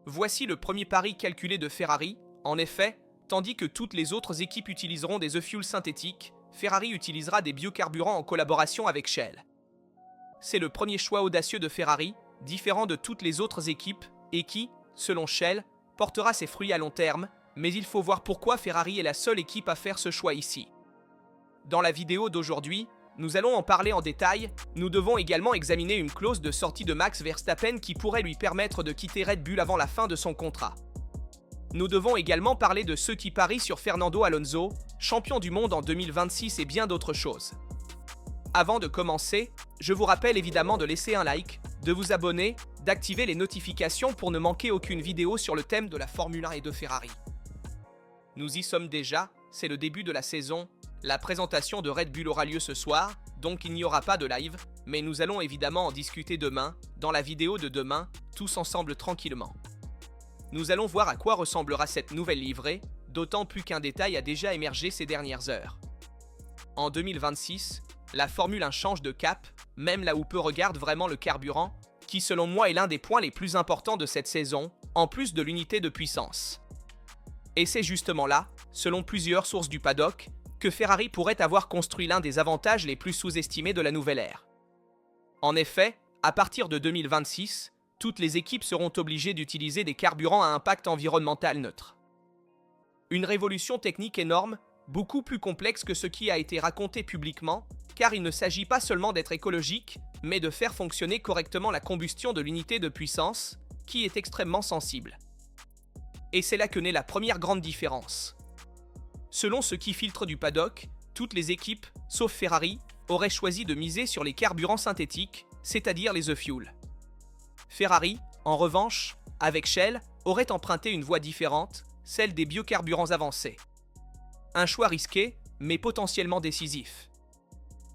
Voici le premier pari calculé de Ferrari. En effet, tandis que toutes les autres équipes utiliseront des e-fuels synthétiques, Ferrari utilisera des biocarburants en collaboration avec Shell. C'est le premier choix audacieux de Ferrari, différent de toutes les autres équipes, et qui, selon Shell, portera ses fruits à long terme, mais il faut voir pourquoi Ferrari est la seule équipe à faire ce choix ici. Dans la vidéo d'aujourd'hui, nous allons en parler en détail. Nous devons également examiner une clause de sortie de Max Verstappen qui pourrait lui permettre de quitter Red Bull avant la fin de son contrat. Nous devons également parler de ceux qui parient sur Fernando Alonso, champion du monde en 2026 et bien d'autres choses. Avant de commencer, je vous rappelle évidemment de laisser un like, de vous abonner, d'activer les notifications pour ne manquer aucune vidéo sur le thème de la Formule 1 et de Ferrari. Nous y sommes déjà, c'est le début de la saison. La présentation de Red Bull aura lieu ce soir, donc il n'y aura pas de live, mais nous allons évidemment en discuter demain, dans la vidéo de demain, tous ensemble tranquillement. Nous allons voir à quoi ressemblera cette nouvelle livrée, d'autant plus qu'un détail a déjà émergé ces dernières heures. En 2026, la Formule 1 change de cap, même là où peu regardent vraiment le carburant, qui selon moi est l'un des points les plus importants de cette saison, en plus de l'unité de puissance. Et c'est justement là, selon plusieurs sources du paddock, que Ferrari pourrait avoir construit l'un des avantages les plus sous-estimés de la nouvelle ère. En effet, à partir de 2026, toutes les équipes seront obligées d'utiliser des carburants à impact environnemental neutre. Une révolution technique énorme, beaucoup plus complexe que ce qui a été raconté publiquement, car il ne s'agit pas seulement d'être écologique, mais de faire fonctionner correctement la combustion de l'unité de puissance, qui est extrêmement sensible. Et c'est là que naît la première grande différence. Selon ce qui filtre du paddock, toutes les équipes, sauf Ferrari, auraient choisi de miser sur les carburants synthétiques, c'est-à-dire les e-fuels. Ferrari, en revanche, avec Shell, aurait emprunté une voie différente, celle des biocarburants avancés. Un choix risqué, mais potentiellement décisif.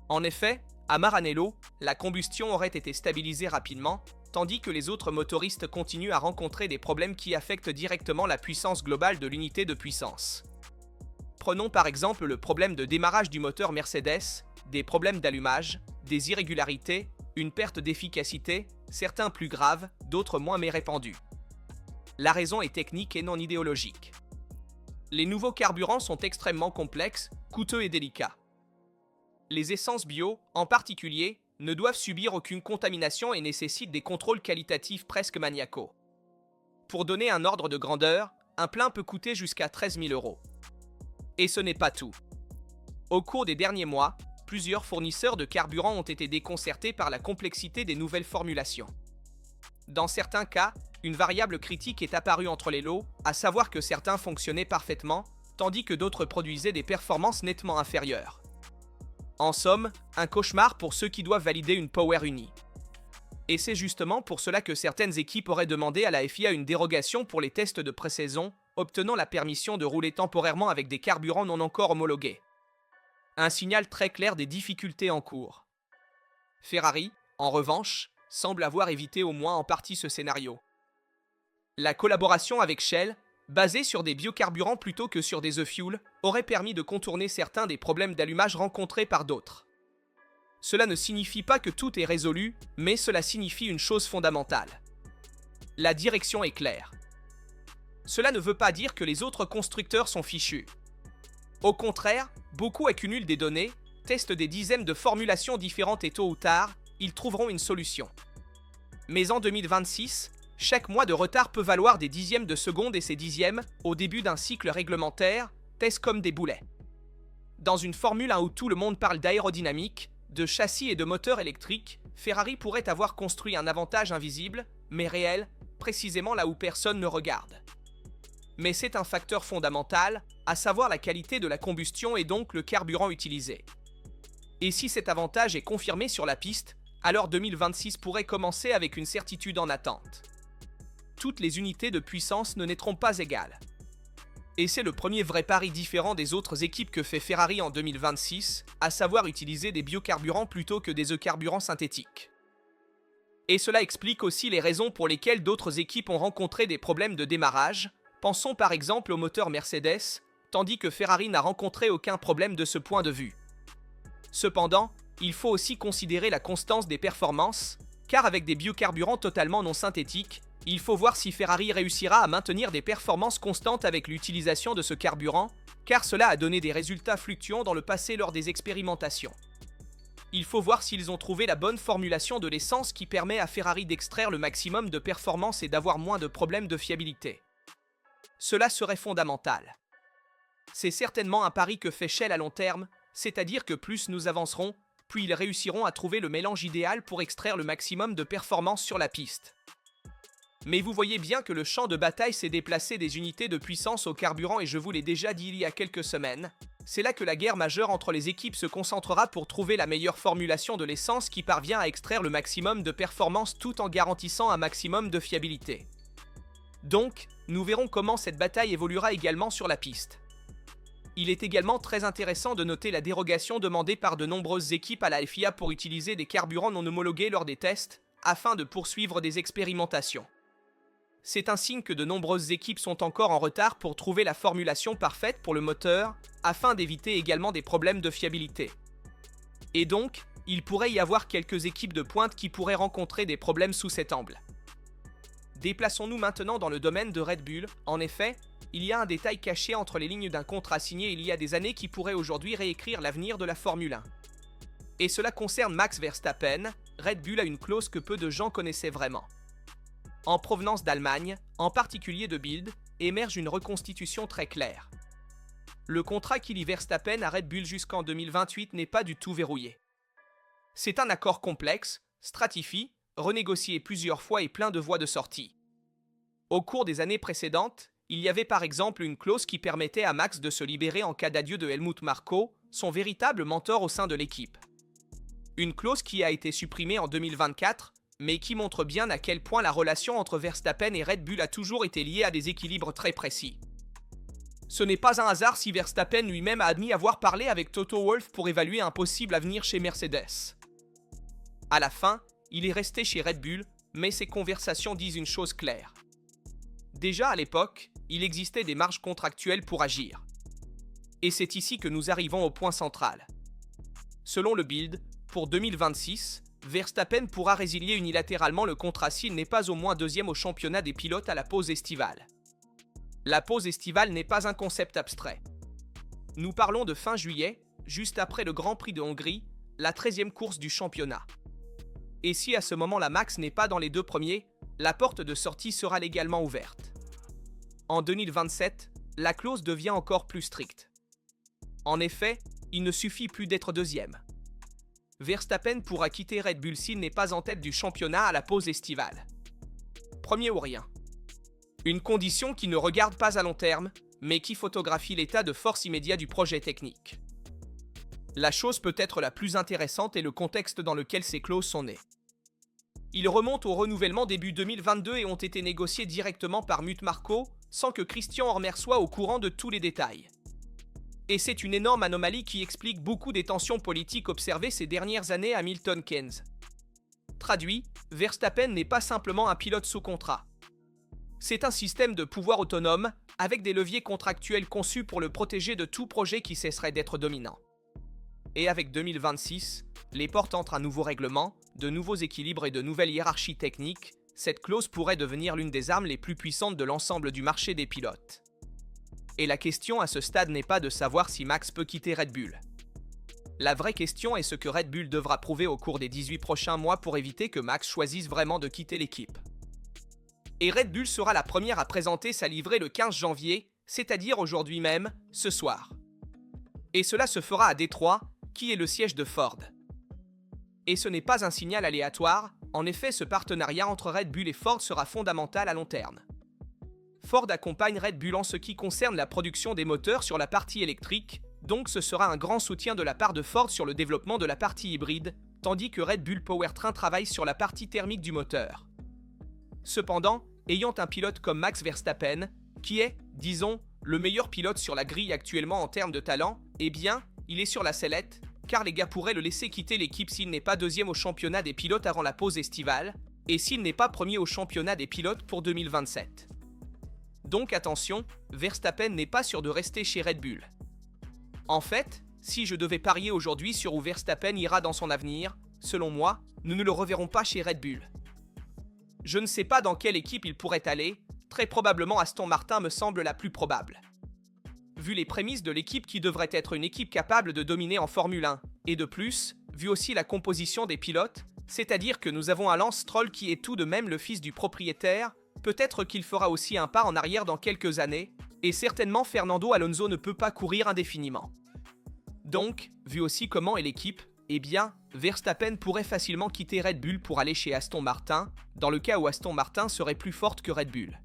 En effet, à Maranello, la combustion aurait été stabilisée rapidement, tandis que les autres motoristes continuent à rencontrer des problèmes qui affectent directement la puissance globale de l'unité de puissance. Prenons par exemple le problème de démarrage du moteur Mercedes, des problèmes d'allumage, des irrégularités, une perte d'efficacité, certains plus graves, d'autres moins mais répandus. La raison est technique et non idéologique. Les nouveaux carburants sont extrêmement complexes, coûteux et délicats. Les essences bio, en particulier, ne doivent subir aucune contamination et nécessitent des contrôles qualitatifs presque maniacaux. Pour donner un ordre de grandeur, un plein peut coûter jusqu'à 13 000 €. Et ce n'est pas tout. Au cours des derniers mois, plusieurs fournisseurs de carburant ont été déconcertés par la complexité des nouvelles formulations. Dans certains cas, une variable critique est apparue entre les lots, à savoir que certains fonctionnaient parfaitement, tandis que d'autres produisaient des performances nettement inférieures. En somme, un cauchemar pour ceux qui doivent valider une Power Unie. Et c'est justement pour cela que certaines équipes auraient demandé à la FIA une dérogation pour les tests de pré-saison, obtenant la permission de rouler temporairement avec des carburants non encore homologués. Un signal très clair des difficultés en cours. Ferrari, en revanche, semble avoir évité au moins en partie ce scénario. La collaboration avec Shell, basée sur des biocarburants plutôt que sur des e-fuels, aurait permis de contourner certains des problèmes d'allumage rencontrés par d'autres. Cela ne signifie pas que tout est résolu, mais cela signifie une chose fondamentale. La direction est claire. Cela ne veut pas dire que les autres constructeurs sont fichus. Au contraire, beaucoup accumulent des données, testent des dizaines de formulations différentes et tôt ou tard, ils trouveront une solution. Mais en 2026, chaque mois de retard peut valoir des dixièmes de seconde et ces dixièmes, au début d'un cycle réglementaire, pèsent comme des boulets. Dans une Formule 1 où tout le monde parle d'aérodynamique, de châssis et de moteur électrique, Ferrari pourrait avoir construit un avantage invisible, mais réel, précisément là où personne ne regarde. Mais c'est un facteur fondamental, à savoir la qualité de la combustion et donc le carburant utilisé. Et si cet avantage est confirmé sur la piste, alors 2026 pourrait commencer avec une certitude en attente. Toutes les unités de puissance ne naîtront pas égales. Et c'est le premier vrai pari différent des autres équipes que fait Ferrari en 2026, à savoir utiliser des biocarburants plutôt que des e-carburants synthétiques. Et cela explique aussi les raisons pour lesquelles d'autres équipes ont rencontré des problèmes de démarrage. Pensons par exemple au moteur Mercedes, tandis que Ferrari n'a rencontré aucun problème de ce point de vue. Cependant, il faut aussi considérer la constance des performances, car avec des biocarburants totalement non synthétiques, Il faut voir si Ferrari réussira à maintenir des performances constantes avec l'utilisation de ce carburant, car cela a donné des résultats fluctuants dans le passé lors des expérimentations. Il faut voir s'ils ont trouvé la bonne formulation de l'essence qui permet à Ferrari d'extraire le maximum de performance et d'avoir moins de problèmes de fiabilité. Cela serait fondamental. C'est certainement un pari que fait Shell à long terme, c'est-à-dire que plus nous avancerons, plus ils réussiront à trouver le mélange idéal pour extraire le maximum de performance sur la piste. Mais vous voyez bien que le champ de bataille s'est déplacé des unités de puissance au carburant et je vous l'ai déjà dit il y a quelques semaines, c'est là que la guerre majeure entre les équipes se concentrera pour trouver la meilleure formulation de l'essence qui parvient à extraire le maximum de performance tout en garantissant un maximum de fiabilité. Donc, nous verrons comment cette bataille évoluera également sur la piste. Il est également très intéressant de noter la dérogation demandée par de nombreuses équipes à la FIA pour utiliser des carburants non homologués lors des tests, afin de poursuivre des expérimentations. C'est un signe que de nombreuses équipes sont encore en retard pour trouver la formulation parfaite pour le moteur, afin d'éviter également des problèmes de fiabilité. Et donc, il pourrait y avoir quelques équipes de pointe qui pourraient rencontrer des problèmes sous cet angle. Déplaçons-nous maintenant dans le domaine de Red Bull. En effet, il y a un détail caché entre les lignes d'un contrat signé il y a des années qui pourrait aujourd'hui réécrire l'avenir de la Formule 1. Et cela concerne Max Verstappen. Red Bull a une clause que peu de gens connaissaient vraiment. En provenance d'Allemagne, en particulier de Bild, émerge une reconstitution très claire. Le contrat qui lie Verstappen à Red Bull jusqu'en 2028 n'est pas du tout verrouillé. C'est un accord complexe, stratifié, renégocié plusieurs fois et plein de voies de sortie. Au cours des années précédentes, il y avait par exemple une clause qui permettait à Max de se libérer en cas d'adieu de Helmut Marko, son véritable mentor au sein de l'équipe. Une clause qui a été supprimée en 2024, mais qui montre bien à quel point la relation entre Verstappen et Red Bull a toujours été liée à des équilibres très précis. Ce n'est pas un hasard si Verstappen lui-même a admis avoir parlé avec Toto Wolff pour évaluer un possible avenir chez Mercedes. À la fin, il est resté chez Red Bull, mais ces conversations disent une chose claire. Déjà à l'époque, il existait des marges contractuelles pour agir. Et c'est ici que nous arrivons au point central. Selon le Bild, pour 2026, Verstappen pourra résilier unilatéralement le contrat s'il n'est pas au moins deuxième au championnat des pilotes à la pause estivale. La pause estivale n'est pas un concept abstrait. Nous parlons de fin juillet, juste après le Grand Prix de Hongrie, la 13e course du championnat. Et si à ce moment la Max n'est pas dans les deux premiers, la porte de sortie sera légalement ouverte. En 2027, la clause devient encore plus stricte. En effet, il ne suffit plus d'être deuxième. Verstappen pourra quitter Red Bull s'il n'est pas en tête du championnat à la pause estivale. Premier ou rien. Une condition qui ne regarde pas à long terme, mais qui photographie l'état de force immédiat du projet technique. La chose peut-être la plus intéressante est le contexte dans lequel ces clauses sont nées. Ils remontent au renouvellement début 2022 et ont été négociés directement par Helmut Marko, sans que Christian Horner soit au courant de tous les détails. Et c'est une énorme anomalie qui explique beaucoup des tensions politiques observées ces dernières années à Milton Keynes. Traduit, Verstappen n'est pas simplement un pilote sous contrat. C'est un système de pouvoir autonome, avec des leviers contractuels conçus pour le protéger de tout projet qui cesserait d'être dominant. Et avec 2026, les portes entre un nouveau règlement, de nouveaux équilibres et de nouvelles hiérarchies techniques, cette clause pourrait devenir l'une des armes les plus puissantes de l'ensemble du marché des pilotes. Et la question à ce stade n'est pas de savoir si Max peut quitter Red Bull. La vraie question est ce que Red Bull devra prouver au cours des 18 prochains mois pour éviter que Max choisisse vraiment de quitter l'équipe. Et Red Bull sera la première à présenter sa livrée le 15 janvier, c'est-à-dire aujourd'hui même, ce soir. Et cela se fera à Détroit, qui est le siège de Ford. Et ce n'est pas un signal aléatoire, en effet ce partenariat entre Red Bull et Ford sera fondamental à long terme. Ford accompagne Red Bull en ce qui concerne la production des moteurs sur la partie électrique, donc ce sera un grand soutien de la part de Ford sur le développement de la partie hybride, tandis que Red Bull Powertrain travaille sur la partie thermique du moteur. Cependant, ayant un pilote comme Max Verstappen, qui est, disons, le meilleur pilote sur la grille actuellement en termes de talent, eh bien, il est sur la sellette, car les gars pourraient le laisser quitter l'équipe s'il n'est pas deuxième au championnat des pilotes avant la pause estivale, et s'il n'est pas premier au championnat des pilotes pour 2027. Donc attention, Verstappen n'est pas sûr de rester chez Red Bull. En fait, si je devais parier aujourd'hui sur où Verstappen ira dans son avenir, selon moi, nous ne le reverrons pas chez Red Bull. Je ne sais pas dans quelle équipe il pourrait aller, très probablement Aston Martin me semble la plus probable. Vu les prémices de l'équipe qui devrait être une équipe capable de dominer en Formule 1, et de plus, vu aussi la composition des pilotes, c'est-à-dire que nous avons un Lance Stroll qui est tout de même le fils du propriétaire, peut-être qu'il fera aussi un pas en arrière dans quelques années, et certainement Fernando Alonso ne peut pas courir indéfiniment. Donc, vu aussi comment est l'équipe, eh bien, Verstappen pourrait facilement quitter Red Bull pour aller chez Aston Martin, dans le cas où Aston Martin serait plus forte que Red Bull.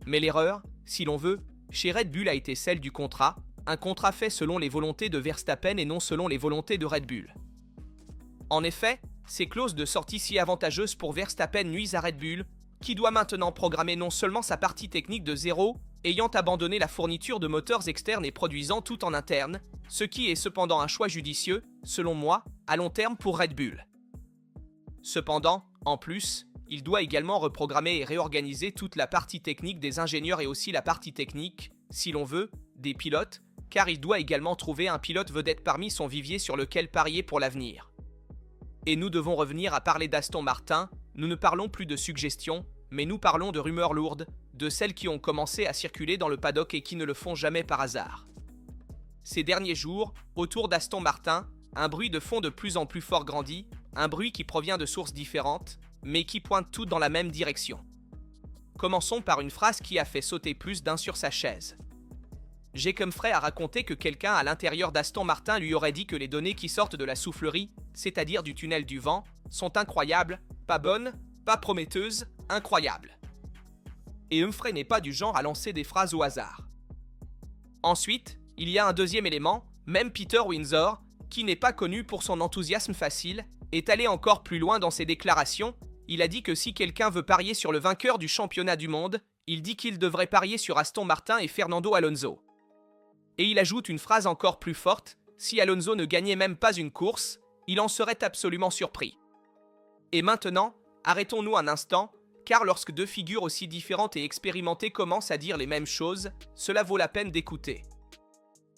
Mais l'erreur, si l'on veut, chez Red Bull a été celle du contrat, un contrat fait selon les volontés de Verstappen et non selon les volontés de Red Bull. En effet, ces clauses de sortie si avantageuses pour Verstappen nuisent à Red Bull, qui doit maintenant programmer non seulement sa partie technique de zéro, ayant abandonné la fourniture de moteurs externes et produisant tout en interne, ce qui est cependant un choix judicieux, selon moi, à long terme pour Red Bull. Cependant, en plus, il doit également reprogrammer et réorganiser toute la partie technique des ingénieurs et aussi la partie technique, si l'on veut, des pilotes, car il doit également trouver un pilote vedette parmi son vivier sur lequel parier pour l'avenir. Et nous devons revenir à parler d'Aston Martin, nous ne parlons plus de suggestions, mais nous parlons de rumeurs lourdes, de celles qui ont commencé à circuler dans le paddock et qui ne le font jamais par hasard. Ces derniers jours, autour d'Aston Martin, un bruit de fond de plus en plus fort grandit, un bruit qui provient de sources différentes, mais qui pointent toutes dans la même direction. Commençons par une phrase qui a fait sauter plus d'un sur sa chaise. Jake Humphrey a raconté que quelqu'un à l'intérieur d'Aston Martin lui aurait dit que les données qui sortent de la soufflerie, c'est-à-dire du tunnel du vent, sont incroyables, pas bonnes, pas prometteuses, incroyables. Et Humphrey n'est pas du genre à lancer des phrases au hasard. Ensuite, il y a un deuxième élément, même Peter Windsor, qui n'est pas connu pour son enthousiasme facile, est allé encore plus loin dans ses déclarations. Il a dit que si quelqu'un veut parier sur le vainqueur du championnat du monde, il dit qu'il devrait parier sur Aston Martin et Fernando Alonso. Et il ajoute une phrase encore plus forte, si Alonso ne gagnait même pas une course, il en serait absolument surpris. Et maintenant, arrêtons-nous un instant, car lorsque deux figures aussi différentes et expérimentées commencent à dire les mêmes choses, cela vaut la peine d'écouter.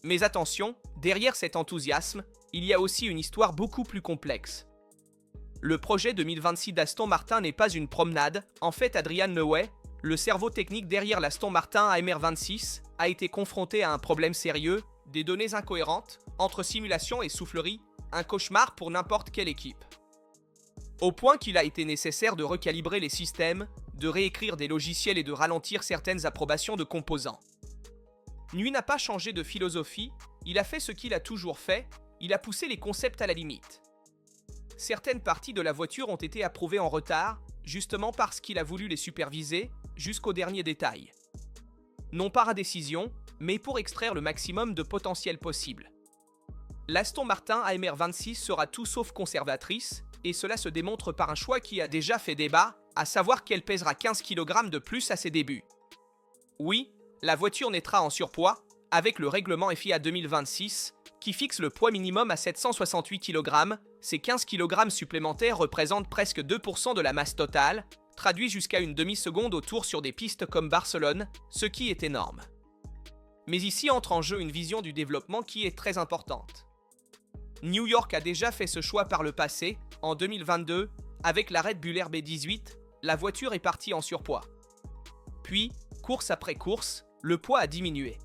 Mais attention, derrière cet enthousiasme, il y a aussi une histoire beaucoup plus complexe. Le projet 2026 d'Aston Martin n'est pas une promenade. En fait, Adrian Newey, le cerveau technique derrière l'Aston Martin AMR26, a été confronté à un problème sérieux, des données incohérentes, entre simulation et soufflerie, un cauchemar pour n'importe quelle équipe. Au point qu'il a été nécessaire de recalibrer les systèmes, de réécrire des logiciels et de ralentir certaines approbations de composants. Newey n'a pas changé de philosophie, il a fait ce qu'il a toujours fait, il a poussé les concepts à la limite. Certaines parties de la voiture ont été approuvées en retard, justement parce qu'il a voulu les superviser, jusqu'au dernier détail. Non par indécision, mais pour extraire le maximum de potentiel possible. L'Aston Martin AMR26 sera tout sauf conservatrice, et cela se démontre par un choix qui a déjà fait débat, à savoir qu'elle pèsera 15 kg de plus à ses débuts. Oui, la voiture naîtra en surpoids, avec le règlement FIA 2026, qui fixe le poids minimum à 768 kg, ces 15 kg supplémentaires représentent presque 2% de la masse totale, traduit jusqu'à une demi-seconde au tour sur des pistes comme Barcelone, ce qui est énorme. Mais ici entre en jeu une vision du développement qui est très importante. New York a déjà fait ce choix par le passé, en 2022, avec la Red Bull RB18, la voiture est partie en surpoids. Puis, course après course, le poids a diminué.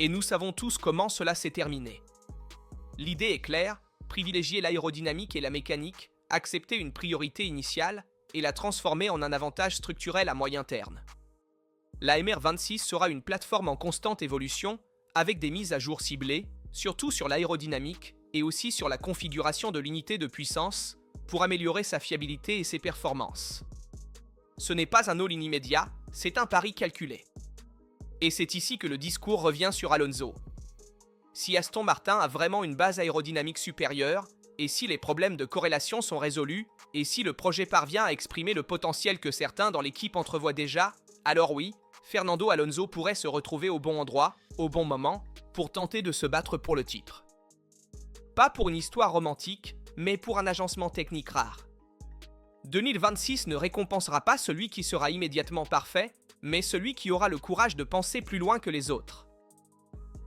Et nous savons tous comment cela s'est terminé. L'idée est claire, privilégier l'aérodynamique et la mécanique, accepter une priorité initiale et la transformer en un avantage structurel à moyen terme. La MR26 sera une plateforme en constante évolution, avec des mises à jour ciblées, surtout sur l'aérodynamique et aussi sur la configuration de l'unité de puissance, pour améliorer sa fiabilité et ses performances. Ce n'est pas un all-in immédiat, c'est un pari calculé. Et c'est ici que le discours revient sur Alonso. Si Aston Martin a vraiment une base aérodynamique supérieure, et si les problèmes de corrélation sont résolus, et si le projet parvient à exprimer le potentiel que certains dans l'équipe entrevoient déjà, alors oui, Fernando Alonso pourrait se retrouver au bon endroit, au bon moment, pour tenter de se battre pour le titre. Pas pour une histoire romantique, mais pour un agencement technique rare. 2026 ne récompensera pas celui qui sera immédiatement parfait, mais celui qui aura le courage de penser plus loin que les autres.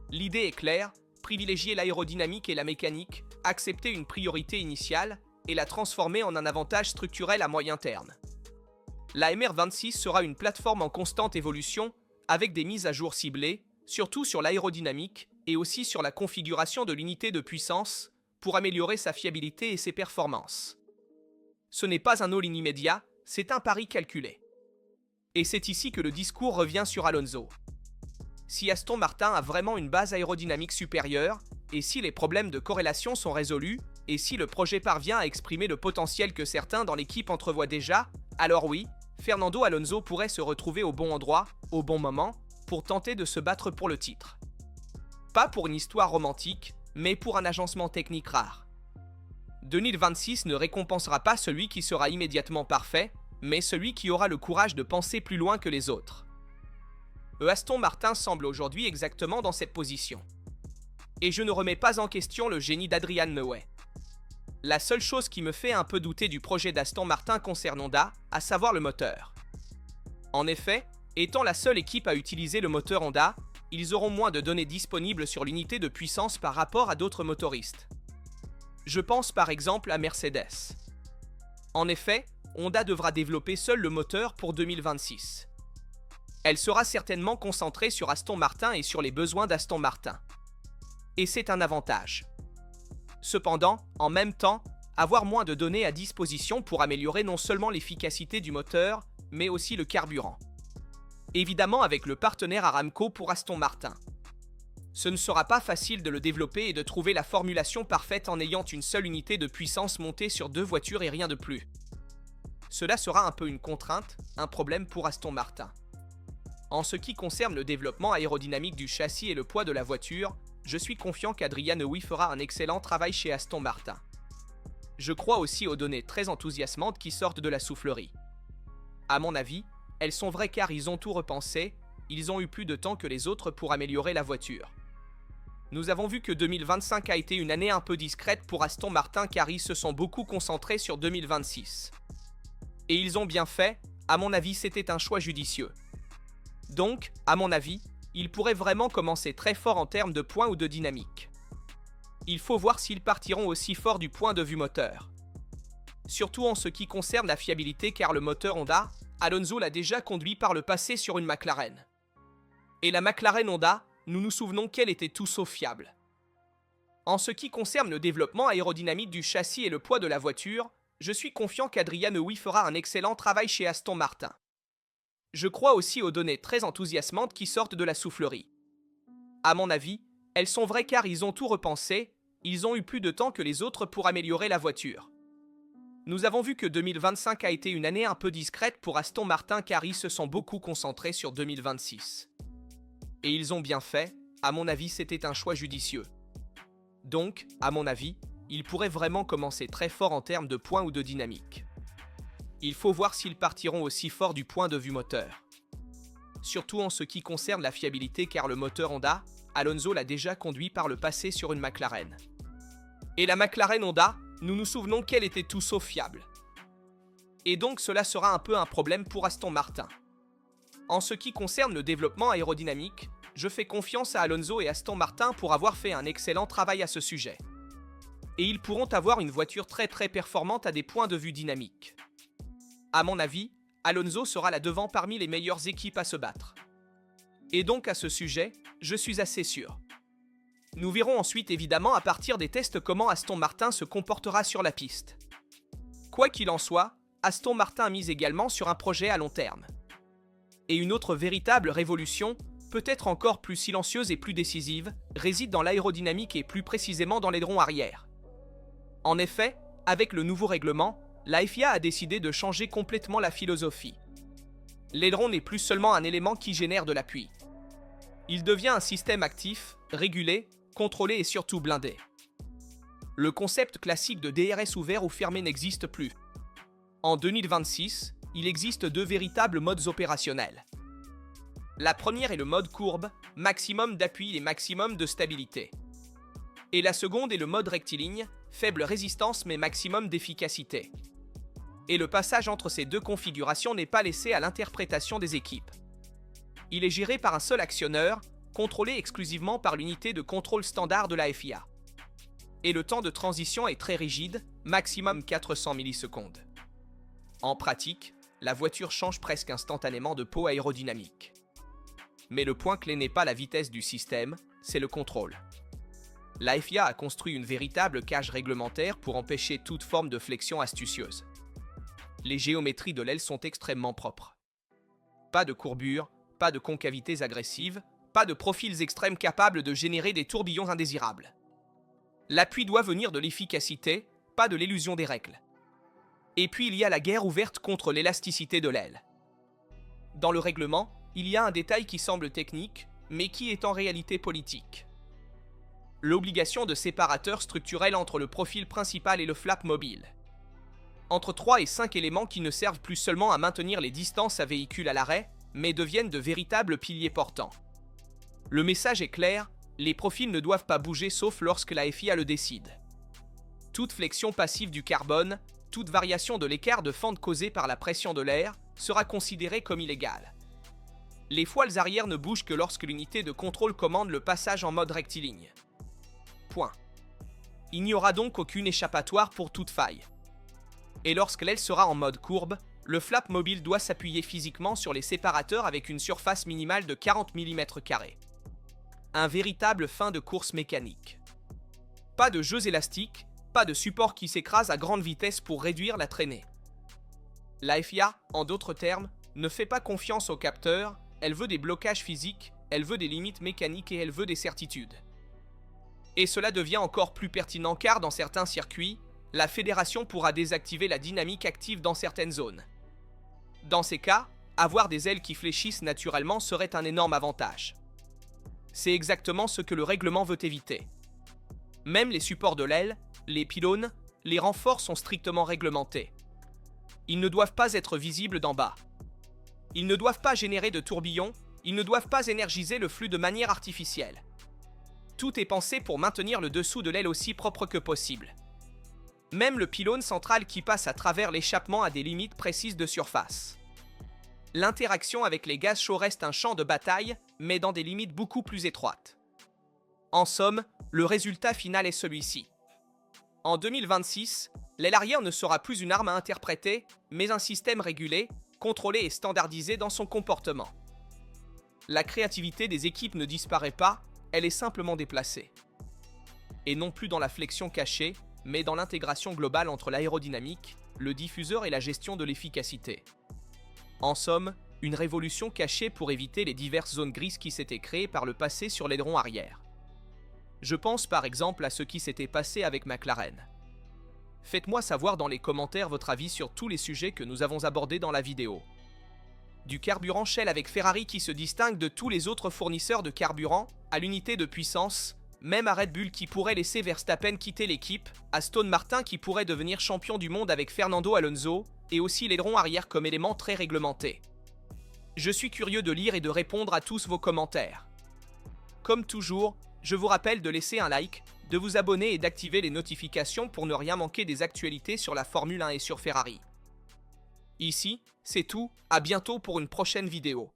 L'idée est claire, privilégier l'aérodynamique et la mécanique, accepter une priorité initiale et la transformer en un avantage structurel à moyen terme. la MR26 sera une plateforme en constante évolution avec des mises à jour ciblées, surtout sur l'aérodynamique et aussi sur la configuration de l'unité de puissance pour améliorer sa fiabilité et ses performances. Ce n'est pas un all-in immédiat, c'est un pari calculé. Et c'est ici que le discours revient sur Alonso. Si Aston Martin a vraiment une base aérodynamique supérieure, et si les problèmes de corrélation sont résolus, et si le projet parvient à exprimer le potentiel que certains dans l'équipe entrevoient déjà, alors oui, Fernando Alonso pourrait se retrouver au bon endroit, au bon moment, pour tenter de se battre pour le titre. Pas pour une histoire romantique, mais pour un agencement technique rare. 2026 ne récompensera pas celui qui sera immédiatement parfait, mais celui qui aura le courage de penser plus loin que les autres. Aston Martin semble aujourd'hui exactement dans cette position. Et je ne remets pas en question le génie d'Adrian Newey. La seule chose qui me fait un peu douter du projet d'Aston Martin concerne Honda, à savoir le moteur. En effet, étant la seule équipe à utiliser le moteur Honda, ils auront moins de données disponibles sur l'unité de puissance par rapport à d'autres motoristes. Je pense par exemple à Mercedes. En effet, Honda devra développer seul le moteur pour 2026. Elle sera certainement concentrée sur Aston Martin et sur les besoins d'Aston Martin. Et c'est un avantage. Cependant, en même temps, avoir moins de données à disposition pour améliorer non seulement l'efficacité du moteur, mais aussi le carburant. Évidemment avec le partenaire Aramco pour Aston Martin. Ce ne sera pas facile de le développer et de trouver la formulation parfaite en ayant une seule unité de puissance montée sur 2 voitures et rien de plus. Cela sera un peu une contrainte, un problème pour Aston Martin. En ce qui concerne le développement aérodynamique du châssis et le poids de la voiture, je suis confiant qu'Adrian Newey fera un excellent travail chez Aston Martin. Je crois aussi aux données très enthousiasmantes qui sortent de la soufflerie. À mon avis, elles sont vraies car ils ont tout repensé, ils ont eu plus de temps que les autres pour améliorer la voiture. Nous avons vu que 2025 a été une année un peu discrète pour Aston Martin car ils se sont beaucoup concentrés sur 2026. Et ils ont bien fait, à mon avis c'était un choix judicieux. Donc, à mon avis, ils pourraient vraiment commencer très fort en termes de points ou de dynamique. Il faut voir s'ils partiront aussi fort du point de vue moteur. Surtout en ce qui concerne la fiabilité car le moteur Honda, Alonso l'a déjà conduit par le passé sur une McLaren. Et la McLaren Honda, nous nous souvenons qu'elle était tout sauf fiable. En ce qui concerne le développement aérodynamique du châssis et le poids de la voiture, je suis confiant qu'Adrian Newey fera un excellent travail chez Aston Martin. Je crois aussi aux données très enthousiasmantes qui sortent de la soufflerie. À mon avis, elles sont vraies car ils ont tout repensé, ils ont eu plus de temps que les autres pour améliorer la voiture. Nous avons vu que 2025 a été une année un peu discrète pour Aston Martin car ils se sont beaucoup concentrés sur 2026. Et ils ont bien fait, à mon avis c'était un choix judicieux. Donc, à mon avis, ils pourraient vraiment commencer très fort en termes de points ou de dynamique. Il faut voir s'ils partiront aussi fort du point de vue moteur. Surtout en ce qui concerne la fiabilité car le moteur Honda, Alonso l'a déjà conduit par le passé sur une McLaren. Et la McLaren Honda, nous nous souvenons qu'elle était tout sauf fiable. Et donc cela sera un peu un problème pour Aston Martin. En ce qui concerne le développement aérodynamique, je fais confiance à Alonso et Aston Martin pour avoir fait un excellent travail à ce sujet. Et ils pourront avoir une voiture très performante à des points de vue dynamiques. À mon avis, Alonso sera là devant parmi les meilleures équipes à se battre. Et donc à ce sujet, je suis assez sûr. Nous verrons ensuite évidemment à partir des tests comment Aston Martin se comportera sur la piste. Quoi qu'il en soit, Aston Martin mise également sur un projet à long terme. Et une autre véritable révolution, peut-être encore plus silencieuse et plus décisive, réside dans l'aérodynamique et plus précisément dans l'aileron arrière. En effet, avec le nouveau règlement, la FIA a décidé de changer complètement la philosophie. L'aileron n'est plus seulement un élément qui génère de l'appui. Il devient un système actif, régulé, contrôlé et surtout blindé. Le concept classique de DRS ouvert ou fermé n'existe plus. En 2026, il existe 2 véritables modes opérationnels. La première est le mode courbe, maximum d'appui et maximum de stabilité. Et la seconde est le mode rectiligne, faible résistance mais maximum d'efficacité. Et le passage entre ces 2 configurations n'est pas laissé à l'interprétation des équipes. Il est géré par un seul actionneur, contrôlé exclusivement par l'unité de contrôle standard de la FIA. Et le temps de transition est très rigide, maximum 400 millisecondes. En pratique, la voiture change presque instantanément de peau aérodynamique. Mais le point clé n'est pas la vitesse du système, c'est le contrôle. La FIA a construit une véritable cage réglementaire pour empêcher toute forme de flexion astucieuse. Les géométries de l'aile sont extrêmement propres. Pas de courbures, pas de concavités agressives, pas de profils extrêmes capables de générer des tourbillons indésirables. L'appui doit venir de l'efficacité, pas de l'illusion des règles. Et puis il y a la guerre ouverte contre l'élasticité de l'aile. Dans le règlement, il y a un détail qui semble technique, mais qui est en réalité politique. L'obligation de séparateur structurel entre le profil principal et le flap mobile. Entre 3 et 5 éléments qui ne servent plus seulement à maintenir les distances à véhicule à l'arrêt, mais deviennent de véritables piliers portants. Le message est clair, les profils ne doivent pas bouger sauf lorsque la FIA le décide. Toute flexion passive du carbone, toute variation de l'écart de fente causée par la pression de l'air, sera considérée comme illégale. Les foiles arrière ne bougent que lorsque l'unité de contrôle commande le passage en mode rectiligne. Point. Il n'y aura donc aucune échappatoire pour toute faille. Et lorsque l'aile sera en mode courbe, le flap mobile doit s'appuyer physiquement sur les séparateurs avec une surface minimale de 40 mm². Un véritable fin de course mécanique. Pas de jeux élastiques, pas de support qui s'écrase à grande vitesse pour réduire la traînée. La FIA, en d'autres termes, ne fait pas confiance aux capteurs, elle veut des blocages physiques, elle veut des limites mécaniques et elle veut des certitudes. Et cela devient encore plus pertinent car dans certains circuits, la fédération pourra désactiver la dynamique active dans certaines zones. Dans ces cas, avoir des ailes qui fléchissent naturellement serait un énorme avantage. C'est exactement ce que le règlement veut éviter. Même les supports de l'aile, les pylônes, les renforts sont strictement réglementés. Ils ne doivent pas être visibles d'en bas. Ils ne doivent pas générer de tourbillons, ils ne doivent pas énergiser le flux de manière artificielle. Tout est pensé pour maintenir le dessous de l'aile aussi propre que possible. Même le pylône central qui passe à travers l'échappement a des limites précises de surface. L'interaction avec les gaz chauds reste un champ de bataille, mais dans des limites beaucoup plus étroites. En somme, le résultat final est celui-ci. En 2026, l'aile arrière ne sera plus une arme à interpréter, mais un système régulé, contrôlé et standardisé dans son comportement. La créativité des équipes ne disparaît pas, elle est simplement déplacée. Et non plus dans la flexion cachée, mais dans l'intégration globale entre l'aérodynamique, le diffuseur et la gestion de l'efficacité. En somme, une révolution cachée pour éviter les diverses zones grises qui s'étaient créées par le passé sur l'aileron arrière. Je pense par exemple à ce qui s'était passé avec McLaren. Faites-moi savoir dans les commentaires votre avis sur tous les sujets que nous avons abordés dans la vidéo. Du carburant Shell avec Ferrari qui se distingue de tous les autres fournisseurs de carburant, à l'unité de puissance, même à Red Bull qui pourrait laisser Verstappen quitter l'équipe, Aston Martin qui pourrait devenir champion du monde avec Fernando Alonso, et aussi l'aileron arrière comme élément très réglementé. Je suis curieux de lire et de répondre à tous vos commentaires. Comme toujours, je vous rappelle de laisser un like, de vous abonner et d'activer les notifications pour ne rien manquer des actualités sur la Formule 1 et sur Ferrari. Ici, c'est tout, à bientôt pour une prochaine vidéo.